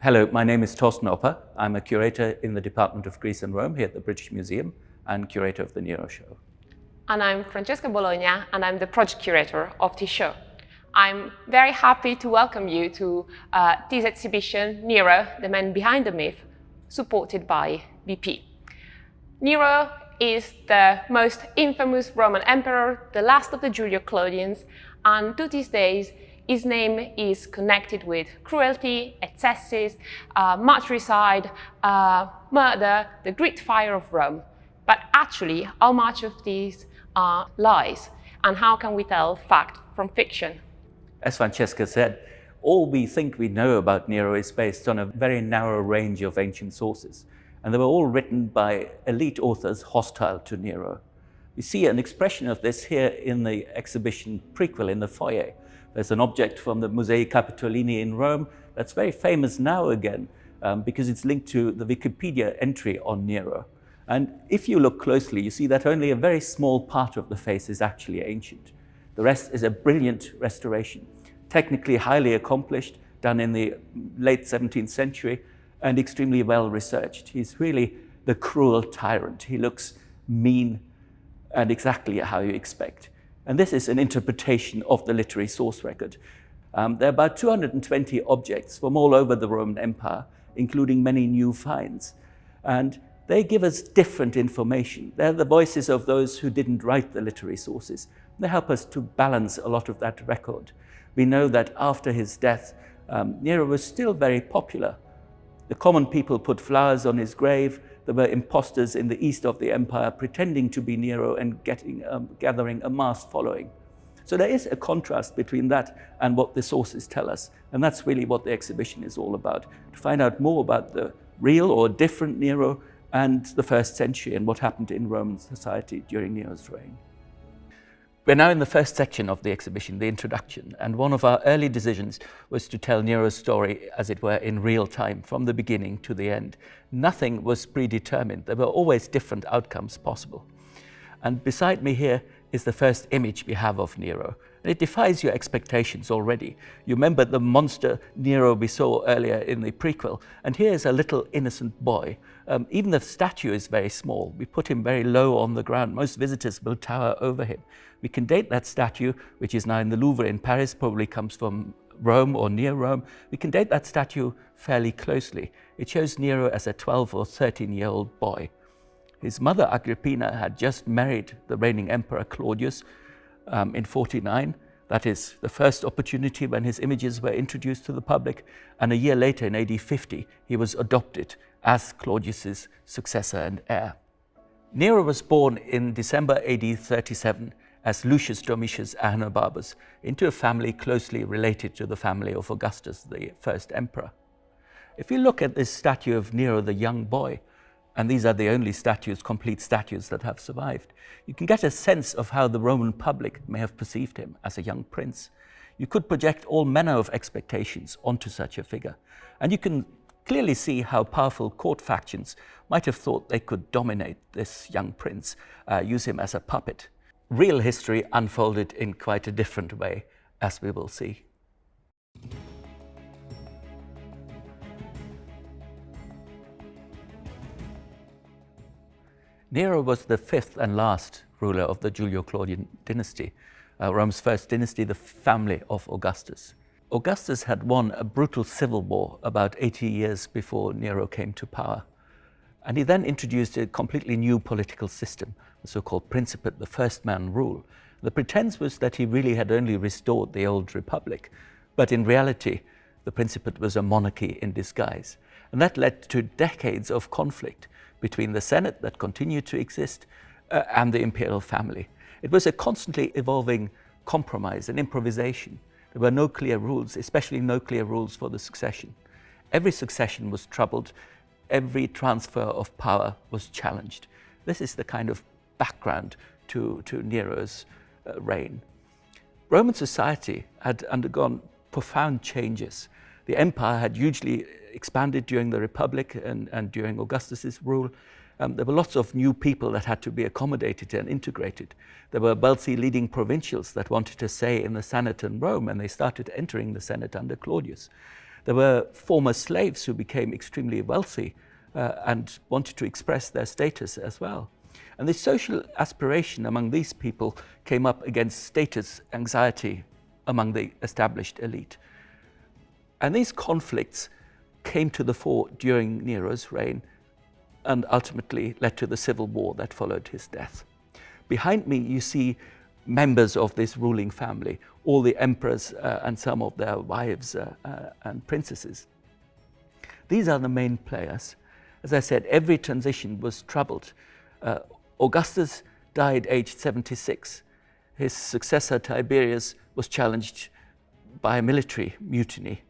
Hello, my name is Thorsten Opper. I'm a curator in the Department of Greece and Rome here at the British Museum and curator of the Nero show. And I'm Francesca Bologna, and I'm the project curator of this show. I'm very happy to welcome you to this exhibition, Nero, the Man Behind the Myth, supported by BP. Nero is the most infamous Roman emperor, the last of the Julio-Claudians, and to these days, his name is connected with cruelty, excesses, matricide, murder, the great fire of Rome. But actually, how much of these are lies? And how can we tell fact from fiction? As Francesca said, all we think we know about Nero is based on a very narrow range of ancient sources. And they were all written by elite authors hostile to Nero. We see an expression of this here in the exhibition prequel in the foyer. There's an object from the Musei Capitolini in Rome that's very famous now again because it's linked to the Wikipedia entry on Nero. And if you look closely, you see that only a very small part of the face is actually ancient. The rest is a brilliant restoration, technically highly accomplished, done in the late 17th century, and extremely well researched. He's really the cruel tyrant. He looks mean and exactly how you expect. And this is an interpretation of the literary source record. There are about 220 objects from all over the Roman Empire, including many new finds. And they give us different information. They're the voices of those who didn't write the literary sources. They help us to balance a lot of that record. We know that after his death, Nero was still very popular. The common people put flowers on his grave. There were impostors in the east of the empire pretending to be Nero and gathering a mass following. So there is a contrast between that and what the sources tell us. And that's really what the exhibition is all about, to find out more about the real or different Nero and the first century and what happened in Roman society during Nero's reign. We're now in the first section of the exhibition, the introduction, and one of our early decisions was to tell Nero's story, as it were, in real time, from the beginning to the end. Nothing was predetermined. There were always different outcomes possible. And beside me here is the first image we have of Nero. And it defies your expectations already. You remember the monster Nero we saw earlier in the prequel, and here's a little innocent boy. Even the statue is very small. We put him very low on the ground. Most visitors will tower over him. We can date that statue, which is now in the Louvre in Paris, probably comes from Rome or near Rome. We can date that statue fairly closely. It shows Nero as a 12 or 13-year-old boy. His mother, Agrippina, had just married the reigning emperor Claudius in 49. That is the first opportunity when his images were introduced to the public. And a year later, in AD 50, he was adopted as Claudius's successor and heir. Nero was born in December AD 37 as Lucius Domitius Ahenobarbus into a family closely related to the family of Augustus, the first emperor. If you look at this statue of Nero the young boy, and these are the only statues, complete statues that have survived, you can get a sense of how the Roman public may have perceived him as a young prince. You could project all manner of expectations onto such a figure, and you can clearly see how powerful court factions might have thought they could dominate this young prince, use him as a puppet. Real history unfolded in quite a different way, as we will see. Nero was the fifth and last ruler of the Julio-Claudian dynasty, Rome's first dynasty, the family of Augustus. Augustus had won a brutal civil war about 80 years before Nero came to power. And he then introduced a completely new political system, the so-called Principate, the first man rule. The pretense was that he really had only restored the old republic, but in reality, the Principate was a monarchy in disguise. And that led to decades of conflict between the Senate that continued to exist and the imperial family. It was a constantly evolving compromise and improvisation. There were no clear rules, especially no clear rules for the succession. Every succession was troubled. Every transfer of power was challenged. This is the kind of background to Nero's reign. Roman society had undergone profound changes. The empire had hugely expanded during the Republic and during Augustus's rule. There were lots of new people that had to be accommodated and integrated. There were wealthy leading provincials that wanted to say in the Senate in Rome, and they started entering the Senate under Claudius. There were former slaves who became extremely wealthy and wanted to express their status as well. And the social aspiration among these people came up against status anxiety among the established elite. And these conflicts came to the fore during Nero's reign and ultimately led to the civil war that followed his death. Behind me, you see members of this ruling family, all the emperors and some of their wives and princesses. These are the main players. As I said, every transition was troubled. Augustus died aged 76. His successor, Tiberius, was challenged by a military mutiny.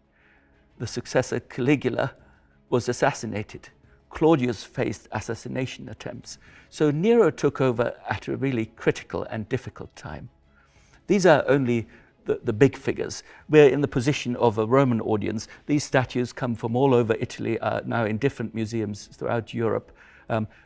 The successor, Caligula, was assassinated. Claudius faced assassination attempts. So Nero took over at a really critical and difficult time. These are only the big figures. We're in the position of a Roman audience. These statues come from all over Italy, now in different museums throughout Europe.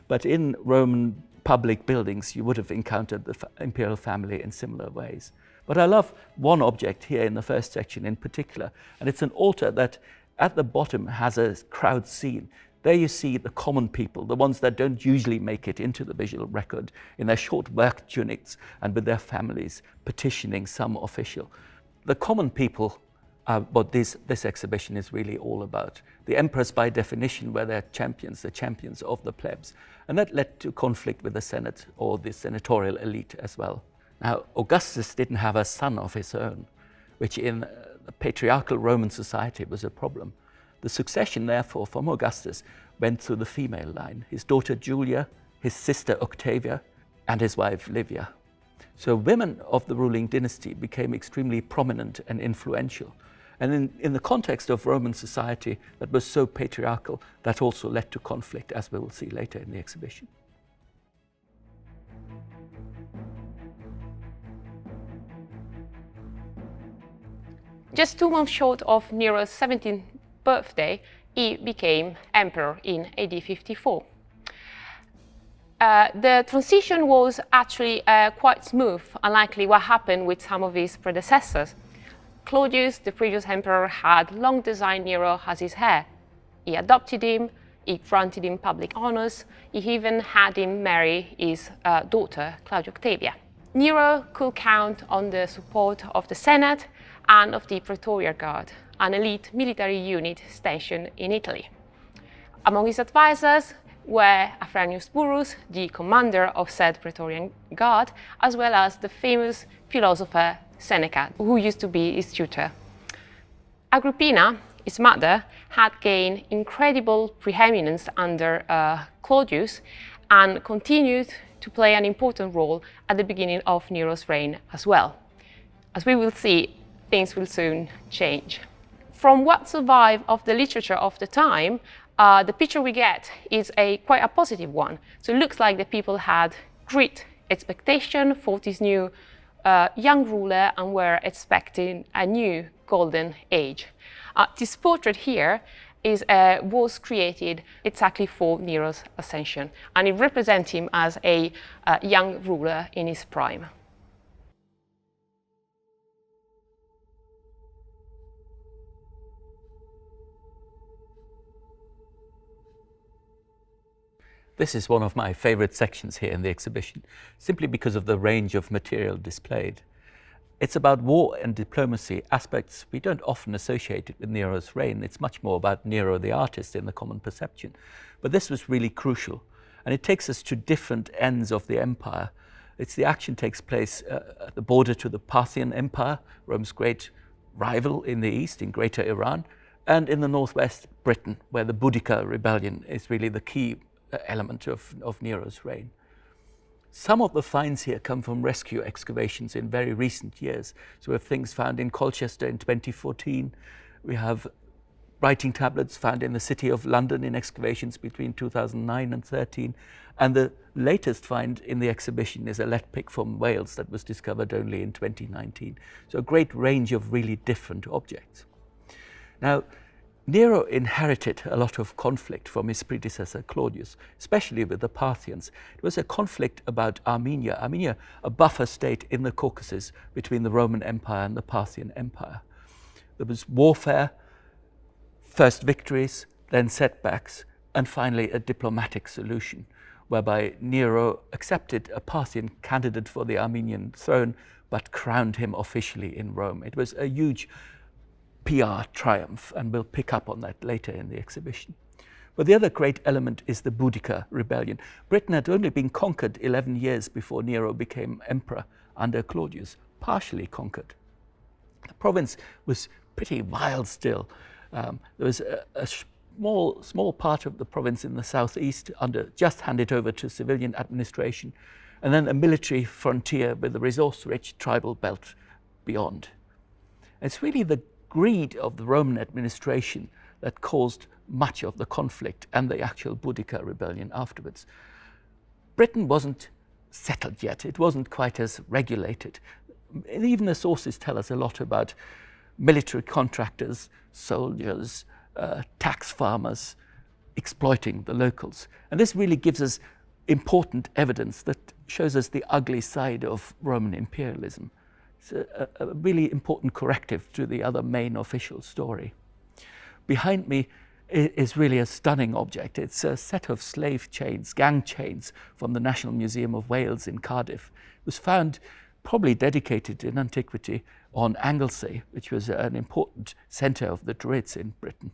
But in Roman public buildings, you would have encountered the imperial family in similar ways. But I love one object here in the first section in particular, and it's an altar that at the bottom has a crowd scene. There you see the common people, the ones that don't usually make it into the visual record, in their short work tunics and with their families petitioning some official. The common people are what this exhibition is really all about. The emperors, by definition, were their champions, the champions of the plebs. And that led to conflict with the Senate or the senatorial elite as well. Now, Augustus didn't have a son of his own, which in the patriarchal Roman society was a problem. The succession, therefore, from Augustus went through the female line, his daughter Julia, his sister Octavia, and his wife Livia. So women of the ruling dynasty became extremely prominent and influential. And in the context of Roman society that was so patriarchal, that also led to conflict, as we will see later in the exhibition. Just 2 months short of Nero's 17th birthday, he became emperor in AD 54. The transition was actually quite smooth, unlikely what happened with some of his predecessors. Claudius, the previous emperor, had long designed Nero as his heir. He adopted him, he granted him public honors, he even had him marry his daughter, Claudia Octavia. Nero could count on the support of the Senate and of the Praetorian Guard, an elite military unit stationed in Italy. Among his advisors were Afranius Burrus, the commander of said Praetorian Guard, as well as the famous philosopher Seneca, who used to be his tutor. Agrippina, his mother, had gained incredible preeminence under Claudius and continued to play an important role at the beginning of Nero's reign as well. As we will see, things will soon change. From what survived of the literature of the time, the picture we get is quite a positive one. So it looks like the people had great expectation for this new young ruler and were expecting a new golden age. This portrait here was created exactly for Nero's ascension, and it represents him as a young ruler in his prime. This is one of my favorite sections here in the exhibition, simply because of the range of material displayed. It's about war and diplomacy, aspects we don't often associate it with Nero's reign. It's much more about Nero the artist in the common perception. But this was really crucial, and it takes us to different ends of the empire. The action takes place at the border to the Parthian Empire, Rome's great rival in the east, in Greater Iran, and in the northwest, Britain, where the Buddhica Rebellion is really the key element of Nero's reign. Some of the finds here come from rescue excavations in very recent years. So we have things found in Colchester in 2014. We have writing tablets found in the city of London in excavations between 2009 and 13. And the latest find in the exhibition is a lead pick from Wales that was discovered only in 2019. So a great range of really different objects. Now, Nero inherited a lot of conflict from his predecessor Claudius, especially with the Parthians. It was a conflict about Armenia. Armenia, a buffer state in the Caucasus between the Roman Empire and the Parthian Empire. There was warfare, first victories, then setbacks, and finally a diplomatic solution, whereby Nero accepted a Parthian candidate for the Armenian throne, but crowned him officially in Rome. It was a huge PR triumph, and we'll pick up on that later in the exhibition. But the other great element is the Buddhica Rebellion. Britain had only been conquered 11 years before Nero became emperor under Claudius, partially conquered. The province was pretty wild still. There was a small part of the province in the southeast just handed over to civilian administration, and then a military frontier with a resource-rich tribal belt beyond. It's really the greed of the Roman administration that caused much of the conflict and the actual Boudica rebellion afterwards. Britain wasn't settled yet. It wasn't quite as regulated. Even the sources tell us a lot about military contractors, soldiers, tax farmers exploiting the locals. And this really gives us important evidence that shows us the ugly side of Roman imperialism. It's a really important corrective to the other main official story. Behind me is really a stunning object. It's a set of slave chains, gang chains, from the National Museum of Wales in Cardiff. It was found, probably dedicated in antiquity, on Anglesey, which was an important centre of the Druids in Britain.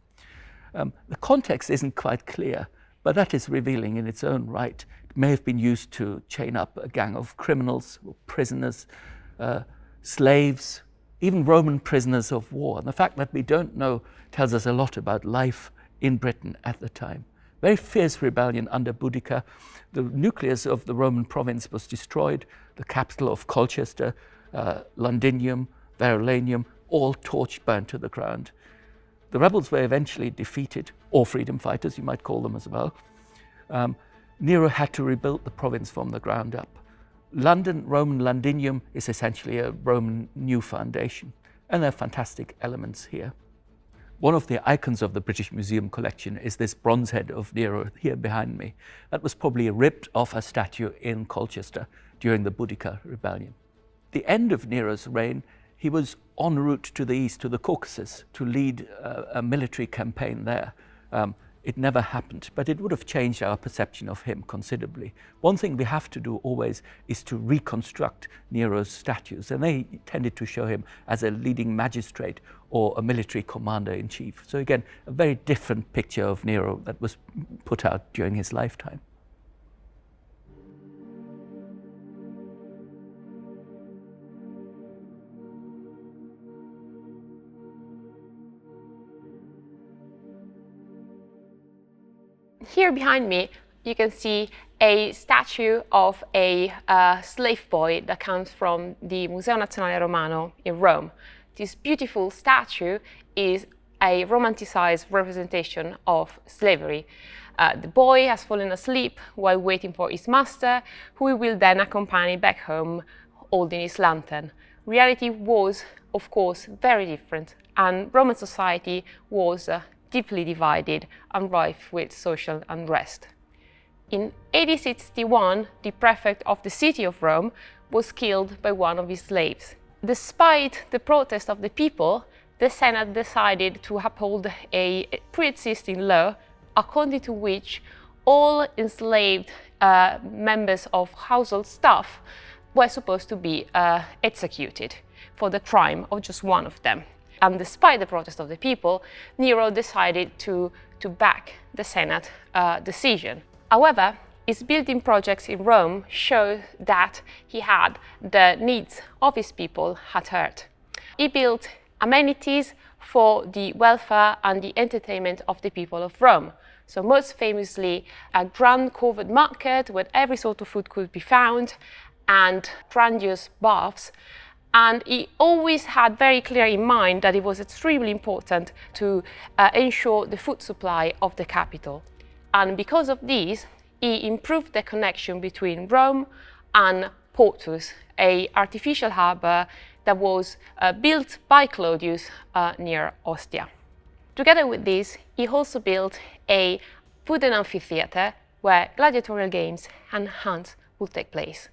The context isn't quite clear, but that is revealing in its own right. It may have been used to chain up a gang of criminals or prisoners, slaves, even Roman prisoners of war. And the fact that we don't know tells us a lot about life in Britain at the time. Very fierce rebellion under Boudica. The nucleus of the Roman province was destroyed. The capital of Colchester, Londinium, Verulamium, all torch burnt to the ground. The rebels were eventually defeated, or freedom fighters, you might call them as well. Nero had to rebuild the province from the ground up. Roman Londinium is essentially a Roman new foundation, and there are fantastic elements here. One of the icons of the British Museum collection is this bronze head of Nero here behind me. That was probably ripped off a statue in Colchester during the Boudica Rebellion. The end of Nero's reign, he was en route to the east, to the Caucasus, to lead a military campaign there. It never happened, but it would have changed our perception of him considerably. One thing we have to do always is to reconstruct Nero's statues, and they tended to show him as a leading magistrate or a military commander-in-chief. So again, a very different picture of Nero that was put out during his lifetime. Here behind me, you can see a statue of a slave boy that comes from the Museo Nazionale Romano in Rome. This beautiful statue is a romanticized representation of slavery. The boy has fallen asleep while waiting for his master, who he will then accompany back home holding his lantern. Reality was, of course, very different, and Roman society was deeply divided and rife with social unrest. In AD 61, the prefect of the city of Rome was killed by one of his slaves. Despite the protest of the people, the Senate decided to uphold a pre-existing law according to which all enslaved members of household staff were supposed to be executed for the crime of just one of them. And despite the protest of the people, Nero decided to back the Senate decision. However, his building projects in Rome show that he had the needs of his people at heart. He built amenities for the welfare and the entertainment of the people of Rome. So most famously, a grand covered market where every sort of food could be found, and grandiose baths. And he always had very clear in mind that it was extremely important to ensure the food supply of the capital. And because of this, he improved the connection between Rome and Portus, an artificial harbour that was built by Claudius near Ostia. Together with this, he also built a wooden amphitheatre where gladiatorial games and hunts would take place.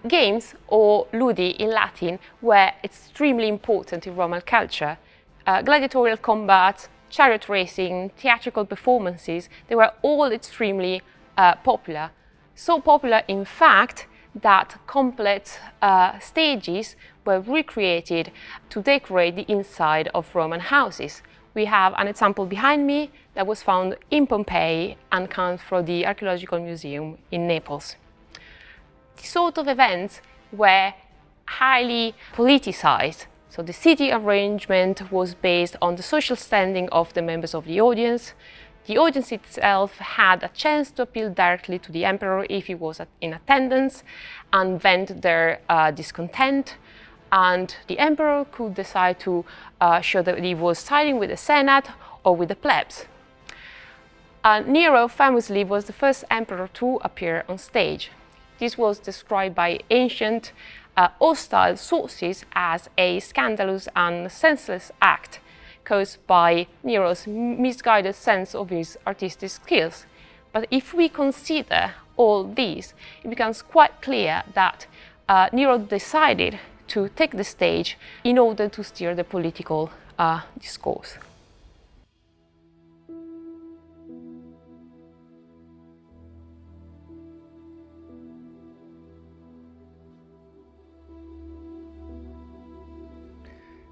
Games, or ludi in Latin, were extremely important in Roman culture. Gladiatorial combat, chariot racing, theatrical performances, they were all extremely popular. So popular, in fact, that complete stages were recreated to decorate the inside of Roman houses. We have an example behind me that was found in Pompeii and comes from the Archaeological Museum in Naples. These sort of events were highly politicized. So the city arrangement was based on the social standing of the members of the audience. The audience itself had a chance to appeal directly to the emperor if he was in attendance and vent their discontent. And the emperor could decide to show that he was siding with the Senate or with the plebs. Nero famously was the first emperor to appear on stage. This was described by ancient hostile sources as a scandalous and senseless act caused by Nero's misguided sense of his artistic skills. But if we consider all these, it becomes quite clear that Nero decided to take the stage in order to steer the political discourse.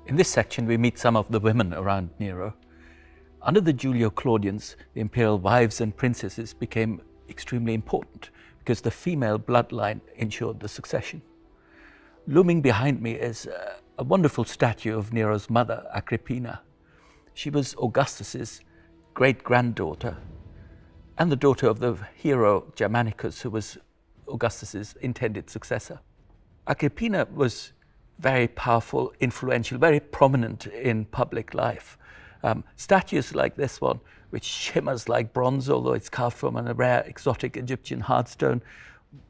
In this section, we meet some of the women around Nero. Under the Julio-Claudians, the imperial wives and princesses became extremely important because the female bloodline ensured the succession. Looming behind me is a wonderful statue of Nero's mother, Agrippina. She was Augustus's great-granddaughter and the daughter of the hero Germanicus, who was Augustus's intended successor. Agrippina was very powerful, influential, very prominent in public life. Statues like this one, which shimmers like bronze, although it's carved from a rare exotic Egyptian hardstone,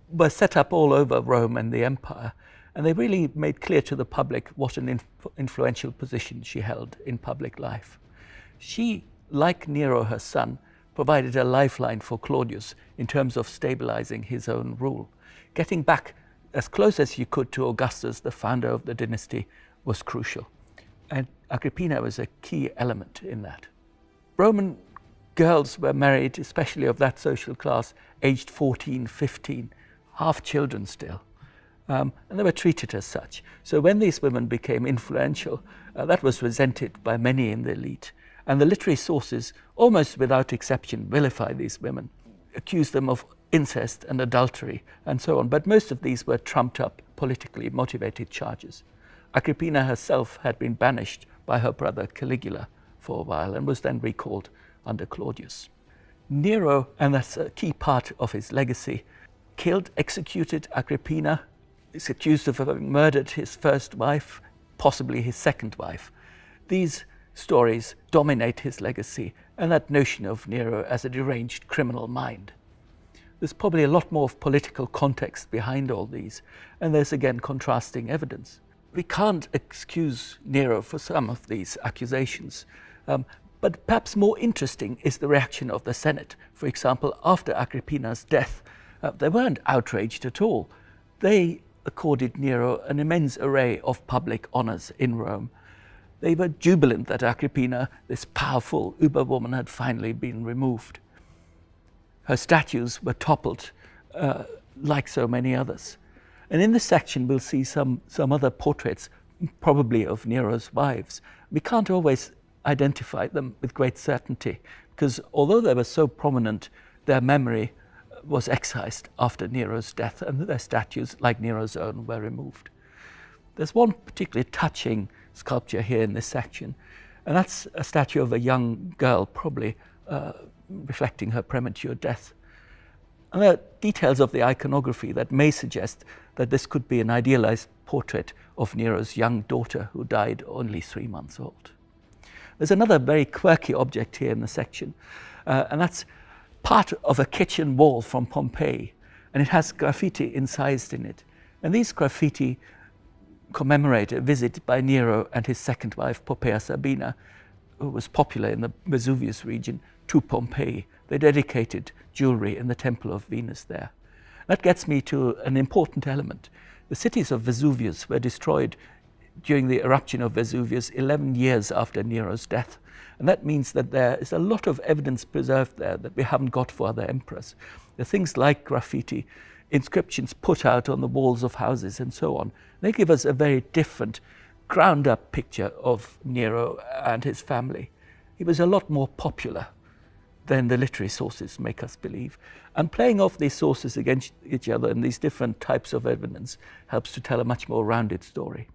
were set up all over Rome and the empire. And they really made clear to the public what an influential position she held in public life. She, like Nero, her son, provided a lifeline for Claudius in terms of stabilizing his own rule. Getting back as close as you could to Augustus, the founder of the dynasty, was crucial. And Agrippina was a key element in that. Roman girls were married, especially of that social class, aged 14, 15, half children still. And they were treated as such. So when these women became influential, that was resented by many in the elite. And the literary sources, almost without exception, vilify these women, accuse them of incest and adultery and so on. But most of these were trumped up, politically motivated charges. Agrippina herself had been banished by her brother Caligula for a while and was then recalled under Claudius. Nero, and that's a key part of his legacy, executed Agrippina, is accused of having murdered his first wife, possibly his second wife. These stories dominate his legacy and that notion of Nero as a deranged criminal mind. There's probably a lot more of political context behind all these, and there's again contrasting evidence. We can't excuse Nero for some of these accusations, but perhaps more interesting is the reaction of the Senate. For example, after Agrippina's death, they weren't outraged at all. They accorded Nero an immense array of public honors in Rome. They were jubilant that Agrippina, this powerful uber-woman, had finally been removed. Her statues were toppled like so many others. And in this section, we'll see some other portraits, probably of Nero's wives. We can't always identify them with great certainty, because although they were so prominent, their memory was excised after Nero's death, and their statues, like Nero's own, were removed. There's one particularly touching sculpture here in this section, and that's a statue of a young girl, probably reflecting her premature death. And there are details of the iconography that may suggest that this could be an idealized portrait of Nero's young daughter, who died only 3 months old. There's another very quirky object here in the section, and that's part of a kitchen wall from Pompeii, and it has graffiti incised in it. And these graffiti commemorate a visit by Nero and his second wife, Poppaea Sabina, who was popular in the Vesuvius region, to Pompeii. They dedicated jewelry in the Temple of Venus there. That gets me to an important element. The cities of Vesuvius were destroyed during the eruption of Vesuvius 11 years after Nero's death. And that means that there is a lot of evidence preserved there that we haven't got for other emperors. There are things like graffiti, inscriptions put out on the walls of houses and so on. They give us a very different, ground-up picture of Nero and his family. He was a lot more popular than the literary sources make us believe. And playing off these sources against each other and these different types of evidence helps to tell a much more rounded story.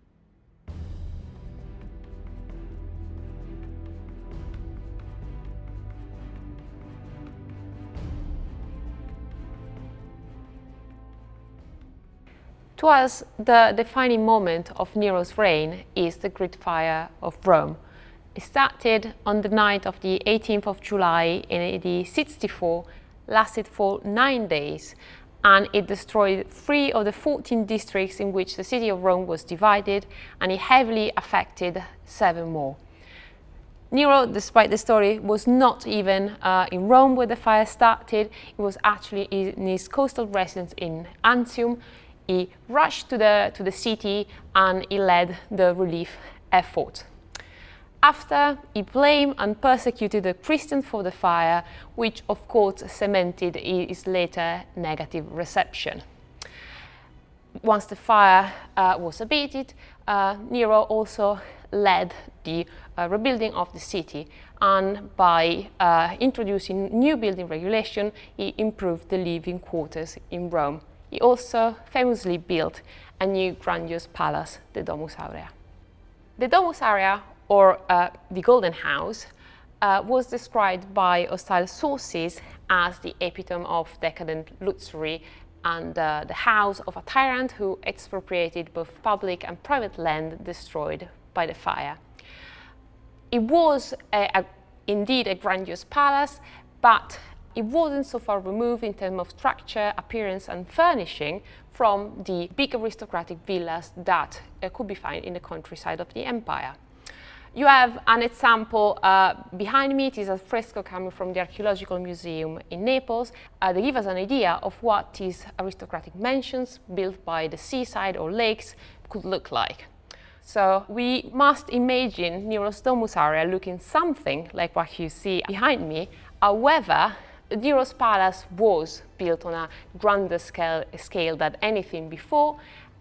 To us, the defining moment of Nero's reign is the Great Fire of Rome. It started on the night of the 18th of July in AD 64, lasted for 9 days, and it destroyed 3 of the 14 districts in which the city of Rome was divided, and it heavily affected 7 more. Nero, despite the story, was not even in Rome where the fire started. It was actually in his coastal residence in Antium. He rushed to the city and he led the relief effort. After, he blamed and persecuted the Christians for the fire, which of course cemented his later negative reception. Once the fire was abated, Nero also led the rebuilding of the city, and by introducing new building regulation, he improved the living quarters in Rome. He also famously built a new grandiose palace, the Domus Aurea. The Domus Aurea, or the Golden House, was described by hostile sources as the epitome of decadent luxury and the house of a tyrant who expropriated both public and private land destroyed by the fire. It was indeed a grandiose palace, but it wasn't so far removed in terms of structure, appearance and furnishing from the big aristocratic villas that could be found in the countryside of the empire. You have an example behind me. It is a fresco coming from the Archaeological Museum in Naples. They give us an idea of what these aristocratic mansions built by the seaside or lakes could look like. So we must imagine Nero's Domus Aurea looking something like what you see behind me. However, Nero's palace was built on a grander scale than anything before,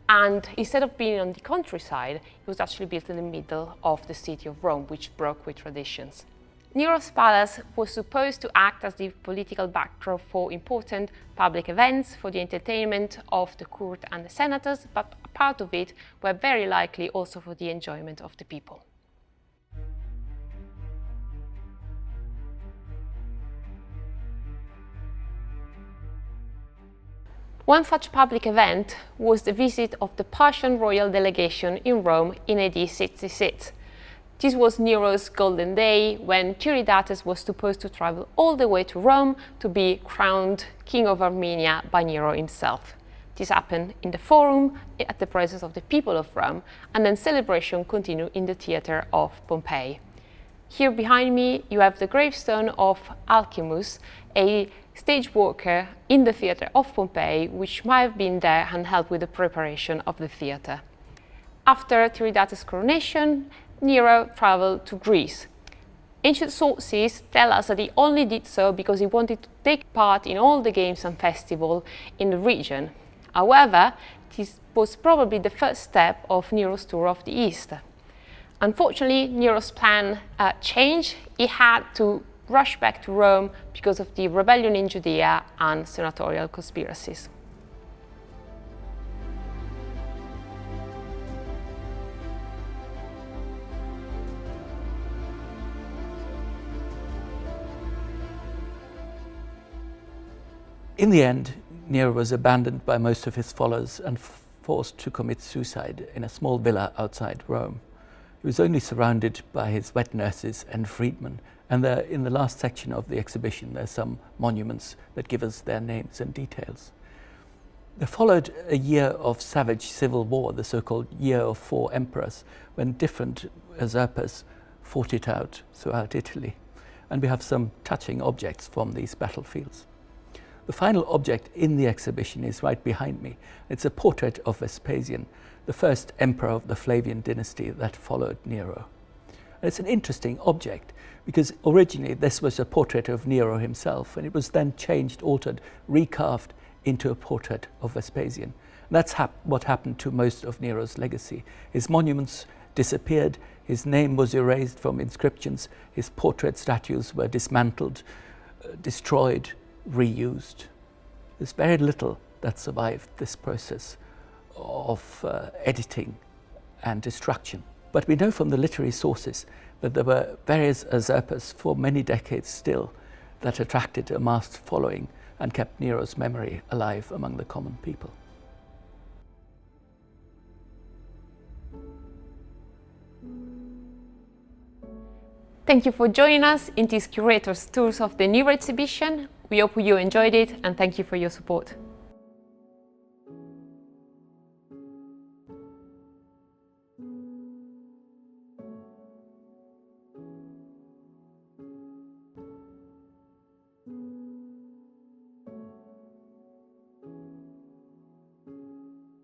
and instead of being on the countryside, it was actually built in the middle of the city of Rome, which broke with traditions. Nero's palace was supposed to act as the political backdrop for important public events, for the entertainment of the court and the senators, but a part of it were very likely also for the enjoyment of the people. One such public event was the visit of the Persian royal delegation in Rome in AD 66. This was Nero's golden day when Tiridates was supposed to travel all the way to Rome to be crowned king of Armenia by Nero himself. This happened in the Forum at the presence of the people of Rome, and then celebration continued in the theatre of Pompeii. Here behind me you have the gravestone of Alcimus, a stage worker in the theatre of Pompeii, which might have been there and helped with the preparation of the theatre. After Tiridates' coronation, Nero traveled to Greece. Ancient sources tell us that he only did so because he wanted to take part in all the games and festivals in the region. However, this was probably the first step of Nero's tour of the East. Unfortunately, Nero's plan changed. He had to rush back to Rome because of the rebellion in Judea and senatorial conspiracies. In the end, Nero was abandoned by most of his followers and forced to commit suicide in a small villa outside Rome. He was only surrounded by his wet nurses and freedmen And in the last section of the exhibition, there's some monuments that give us their names and details. There followed a year of savage civil war, the so-called Year of Four Emperors, when different usurpers fought it out throughout Italy. And we have some touching objects from these battlefields. The final object in the exhibition is right behind me. It's a portrait of Vespasian, the first emperor of the Flavian dynasty that followed Nero. And it's an interesting object because originally this was a portrait of Nero himself, and it was then changed, altered, recarved into a portrait of Vespasian. And that's what happened to most of Nero's legacy. His monuments disappeared, his name was erased from inscriptions, his portrait statues were dismantled, destroyed, reused. There's very little that survived this process of editing and destruction. But we know from the literary sources that there were various usurpers for many decades still that attracted a massed following and kept Nero's memory alive among the common people. Thank you for joining us in this Curators Tours of the Nero exhibition. We hope you enjoyed it and thank you for your support.